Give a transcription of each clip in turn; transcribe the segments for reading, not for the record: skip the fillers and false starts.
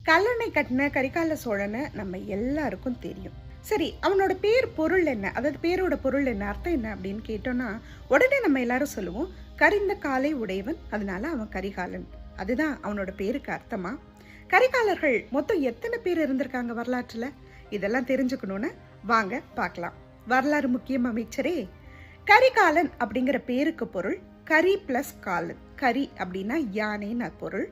கல்லணை கட்டின கரிகால சோழனை நம்ம எல்லாருக்கும் தெரியும். சரி, அவனோட பொருள் என்ன, அதாவது பேரோட பொருள் என்ன, அர்த்தம் என்ன அப்படின்னு கேட்டோம்னா உடனே நம்ம எல்லாரும் சொல்லுவோம், கரிந்த காலை உடையவன், அதனால அவன் கரிகாலன். அதுதான் அவனோட பேருக்கு அர்த்தமா? கரிகாலர்கள் மொத்தம் எத்தனை பேர் இருந்திருக்காங்க வரலாற்றுல? இதெல்லாம் தெரிஞ்சுக்கணும்னு வாங்க பார்க்கலாம். வரலாறு முக்கியம் அமைச்சரே. கரிகாலன் அப்படிங்கிற பேருக்கு பொருள் கரி பிளஸ் காலன். கரி அப்படின்னா யானைன்னு பொருள்,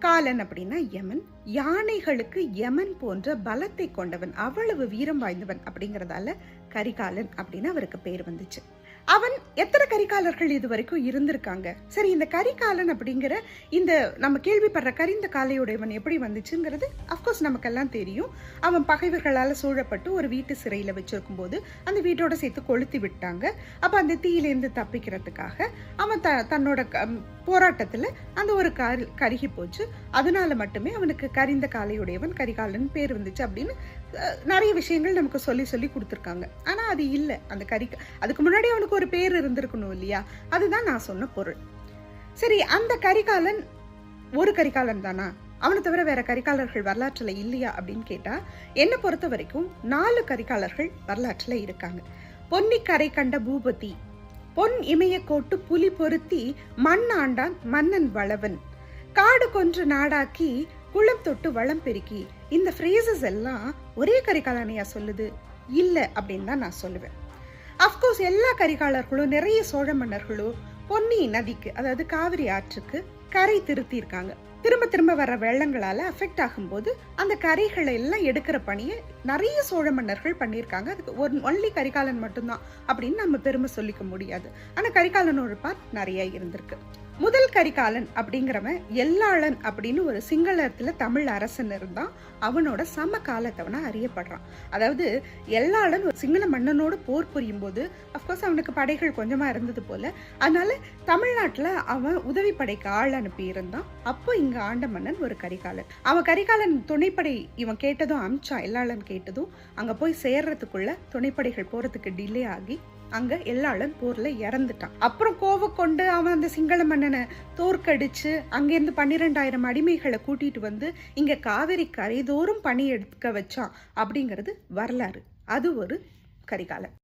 காலன் அப்படின்னா யமன். யானைகளுக்கு யமன் போன்ற பலத்தை கொண்டவன், அவ்வளவு வீரம் வாய்ந்தவன் அப்படிங்கறதால கரிகாலன் அப்படின்னு அவருக்கு பேர் வந்துச்சு. அவன் எத்தனை கரிகாலர்கள் இது வரைக்கும் இருந்திருக்காங்க? சரி, இந்த கரிகாலன் அப்படிங்கிற இந்த நம்ம கேள்விப்படுற கரிந்த காலையுடையவன் எப்படி வந்துச்சுங்கிறது அப்கோர்ஸ் நமக்கெல்லாம் தெரியும். அவன் பகைவர்களால் சூழப்பட்டு ஒரு வீட்டு சிறையில வச்சிருக்கும் போது அந்த வீட்டோட சேர்த்து கொளுத்தி விட்டாங்க. அப்ப அந்த தீயிலேருந்து தப்பிக்கிறதுக்காக அவன் தன்னோட போராட்டத்துல அந்த ஒரு கருகி போச்சு. அதனால மட்டுமே அவனுக்கு கரிந்த காலையுடையவன் கரிகாலன் பேர் வந்துச்சு அப்படின்னு நிறைய விஷயங்கள் நமக்கு சொல்லி சொல்லி கொடுத்துருக்காங்க. ஆனா அது இல்லை. அந்த அதுக்கு முன்னாடி அவனுக்கு ஒரு பேர் இருந்திருக்கணும் இல்லையா? அதுதான் நான் சொன்ன பொருள். சரி, அந்த கரிகாலன் ஒரு கரிகாலன் தானா? அவனை தவிர வேற கரிகாலர்கள் வரலாற்றுல இல்லையா அப்படின்னு கேட்டா, என்னை பொறுத்த வரைக்கும் 4 கரிகாலர்கள் வரலாற்றுல இருக்காங்க. பொன்னிக்கரை கண்ட பூபதி, பொன் இமய கோட்டு புலி பொருத்தி மண் ஆண்டான் மன்னன் வளவன், காடு கொன்று நாடாக்கி குளம் தொட்டு வளம் பெருக்கி. இந்த ஃப்ரேசஸ் எல்லாம் ஒரே கரிகாலனையா சொல்லுது? இல்ல அப்படின்னு தான் நான் சொல்லுவேன். அப்கோர்ஸ் எல்லா கரிகாலர்களும் நிறைய சோழ மன்னர்களும் பொன்னி நதிக்கு, அதாவது காவிரி ஆற்றுக்கு கரை திருத்தி இருக்காங்க. திரும்ப திரும்ப வர வெள்ளங்களால அஃபெக்ட் ஆகும்போது அந்த கரைகளை எல்லாம் எடுக்கிற பணியை நிறைய சோழ மன்னர்கள் பண்ணியிருக்காங்க. அதுக்கு ஒன்லி கரிகாலன் மட்டும்தான் அப்படின்னு நம்ம பெருமை சொல்லிக்க முடியாது. ஆனா கரிகாலனோட பார்ட் நிறைய இருந்திருக்கு. முதல் கரிகாலன் அப்படிங்கிறவன் எல்லாளன் அப்படின்னு ஒரு சிங்களத்துல தமிழ் அரசன் இருந்தான். அவனோட சம காலத்தவனா அறியப்படுறான். அதாவது எல்லாளன் ஒரு சிங்கள மன்னனோடு போர் புரியும் போது அப்கோர்ஸ் அவனுக்கு படைகள் கொஞ்சமா இருந்தது போல, அதனால தமிழ்நாட்டுல அவன் உதவி படைக்கு ஆள் அனுப்பி இருந்தான். அப்போ இங்க ஆண்ட மன்னன் ஒரு கரிகாலன். அவன் கரிகாலன் துணைப்படை இவன் கேட்டதும் அமிச்சான். எல்லாளன் கேட்டதும் அங்க போய் சேர்றதுக்குள்ள துணைப்படைகள் போறதுக்கு டிலே ஆகி அங்க எல்லாளன் போர்ல இறந்துட்டான். அப்புறம் கோவ கொண்டு அவன் அந்த சிங்கள மன்னனை தோற்கடிச்சு அங்கிருந்து 12,000 அடிமைகளை கூட்டிட்டு வந்து இங்க காவிரி கரைதோறும் பணி எடுக்க வச்சான் அப்படிங்கிறது வரலாறு. அது ஒரு கரிகாலன்.